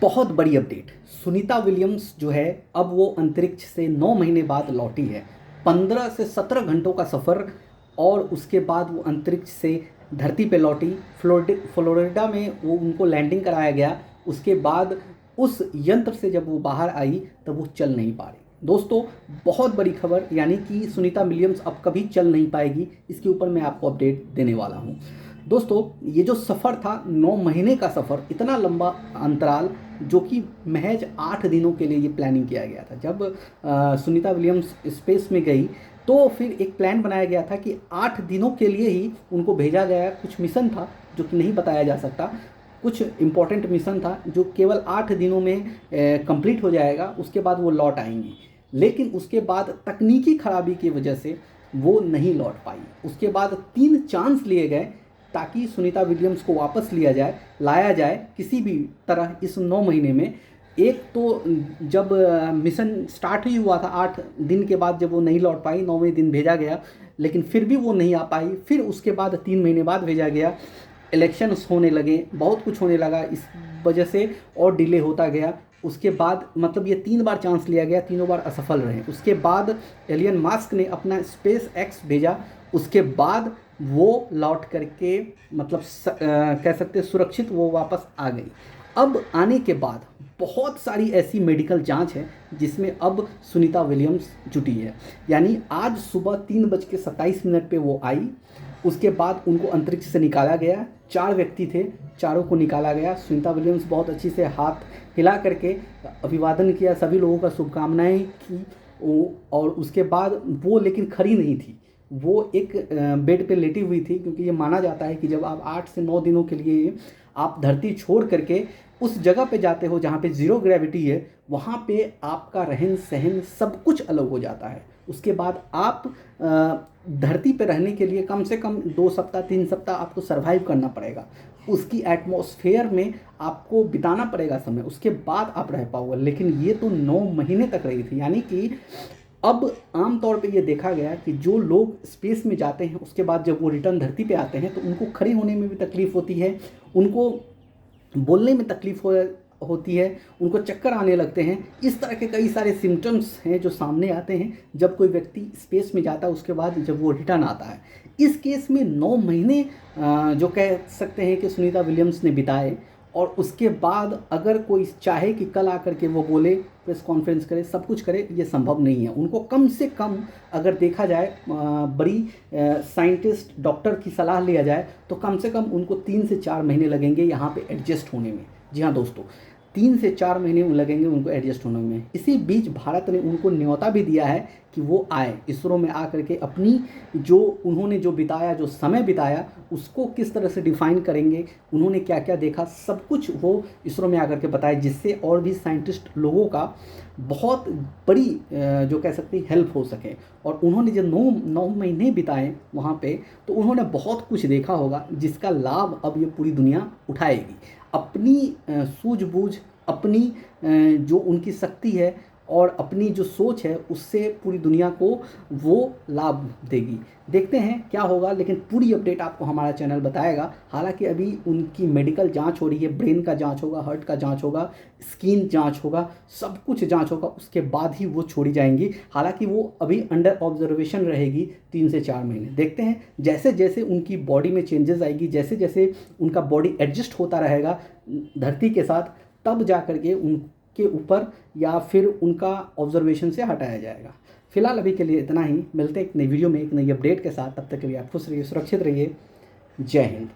बहुत बड़ी update. Sunita Williams जो है अब वो अंतरिक्ष से 9 महीने बाद लौटी है। 15 से 17 घंटों का सफ़र और उसके बाद वो अंतरिक्ष से धरती पे लौटी। फ्लोरिडा में वो उनको लैंडिंग कराया गया। उसके बाद उस यंत्र से जब वो बाहर आई तब वो चल नहीं पा रही। दोस्तों, बहुत बड़ी खबर, यानी कि सुनीता विलियम्स अब कभी चल नहीं पाएगी। इसके ऊपर मैं आपको अपडेट देने वाला हूँ। दोस्तों, ये जो सफ़र था 9 महीने का सफ़र, इतना लंबा अंतराल, जो कि महज 8 दिनों के लिए ये प्लानिंग किया गया था। जब सुनीता विलियम्स स्पेस में गई तो फिर एक प्लान बनाया गया था कि 8 दिनों के लिए ही उनको भेजा गया। कुछ मिशन था जो कि नहीं बताया जा सकता, कुछ इम्पोर्टेंट मिशन था जो केवल 8 दिनों में कंप्लीट हो जाएगा, उसके बाद वो लौट आएंगी। लेकिन उसके बाद तकनीकी खराबी की वजह से वो नहीं लौट पाई। उसके बाद 3 चांस लिए गए ताकि सुनीता विलियम्स को वापस लाया जाए किसी भी तरह इस 9 महीने में। एक तो जब मिशन स्टार्ट ही हुआ था 8 दिन के बाद, जब वो नहीं लौट पाई, 9वें दिन भेजा गया, लेकिन फिर भी वो नहीं आ पाई। फिर उसके बाद 3 महीने बाद भेजा गया। इलेक्शंस होने लगे, बहुत कुछ होने लगा, इस वजह से और डिले होता गया। उसके बाद मतलब ये 3 बार चांस लिया गया, तीनों बार असफल रहे। उसके बाद एलियन मास्क ने अपना स्पेस एक्स भेजा। उसके बाद वो लौट करके मतलब कह सकते सुरक्षित वो वापस आ गई। अब आने के बाद बहुत सारी ऐसी मेडिकल जांच है जिसमें अब सुनीता विलियम्स जुटी है। यानी आज सुबह 3:27 पे वो आई। उसके बाद उनको अंतरिक्ष से निकाला गया। 4 व्यक्ति थे, चारों को निकाला गया। सुनीता विलियम्स बहुत अच्छी से हाथ हिला करके अभिवादन किया, सभी लोगों का शुभकामनाएं की। और उसके बाद वो लेकिन खड़ी नहीं थी, वो एक बेड पे लेटी हुई थी, क्योंकि ये माना जाता है कि जब आप 8 से 9 दिनों के लिए आप धरती छोड़ करके उस जगह पे जाते हो जहाँ पे ज़ीरो ग्रेविटी है, वहाँ पे आपका रहन सहन सब कुछ अलग हो जाता है। उसके बाद आप धरती पे रहने के लिए कम से कम 2 सप्ताह 3 सप्ताह आपको सर्वाइव करना पड़ेगा। उसकी एटमॉस्फेयर में आपको बिताना पड़ेगा समय, उसके बाद आप रह पाओगे। लेकिन ये तो 9 महीने तक रही थी। यानी कि अब आम तौर पे ये देखा गया कि जो लोग स्पेस में जाते हैं उसके बाद जब वो रिटर्न धरती पे आते हैं तो उनको खड़े होने में भी तकलीफ़ होती है, उनको बोलने में तकलीफ़ होती है, उनको चक्कर आने लगते हैं। इस तरह के कई सारे सिम्टम्स हैं जो सामने आते हैं जब कोई व्यक्ति स्पेस में जाता है, उसके बाद जब वो रिटर्न आता है। इस केस में 9 महीने जो कह सकते हैं कि सुनीता विलियम्स ने बिताए। और उसके बाद अगर कोई चाहे कि कल आकर के वो बोले, प्रेस कॉन्फ्रेंस करे, सब कुछ करे, ये संभव नहीं है। उनको कम से कम अगर देखा जाए, बड़ी साइंटिस्ट डॉक्टर की सलाह लिया जाए तो कम से कम उनको 3 से 4 महीने लगेंगे यहाँ पे एडजस्ट होने में। जी हाँ दोस्तों, 3 से 4 महीने लगेंगे उनको एडजस्ट होने में। इसी बीच भारत ने उनको न्योता भी दिया है कि वो आए इसरो में, आ करके अपनी जो उन्होंने जो बिताया, जो समय बिताया, उसको किस तरह से डिफ़ाइन करेंगे, उन्होंने क्या क्या देखा, सब कुछ वो इसरो में आकर के बताए, जिससे और भी साइंटिस्ट लोगों का बहुत बड़ी जो कह सकते हैं हेल्प हो सके। और उन्होंने जो 9 महीने बिताए वहाँ पे, तो उन्होंने बहुत कुछ देखा होगा जिसका लाभ अब ये पूरी दुनिया उठाएगी। अपनी सूझबूझ, अपनी जो उनकी शक्ति है और अपनी जो सोच है, उससे पूरी दुनिया को वो लाभ देगी। देखते हैं क्या होगा, लेकिन पूरी अपडेट आपको हमारा चैनल बताएगा। हालांकि अभी उनकी मेडिकल जांच हो रही है, ब्रेन का जांच होगा, हार्ट का जांच होगा, स्किन जांच होगा, सब कुछ जांच होगा, उसके बाद ही वो छोड़ी जाएंगी। हालांकि वो अभी अंडर ऑब्जर्वेशन रहेगी 3 से 4 महीने। देखते हैं जैसे जैसे उनकी बॉडी में चेंजेस आएगी, जैसे जैसे उनका बॉडी एडजस्ट होता रहेगा धरती के साथ, तब जा करके उनके ऊपर या फिर उनका ऑब्जर्वेशन से हटाया जाएगा। फिलहाल अभी के लिए इतना ही। मिलते हैं एक नई वीडियो में एक नई अपडेट के साथ। तब तक के लिए आप खुश रहिए, सुरक्षित रहिए। जय हिंद।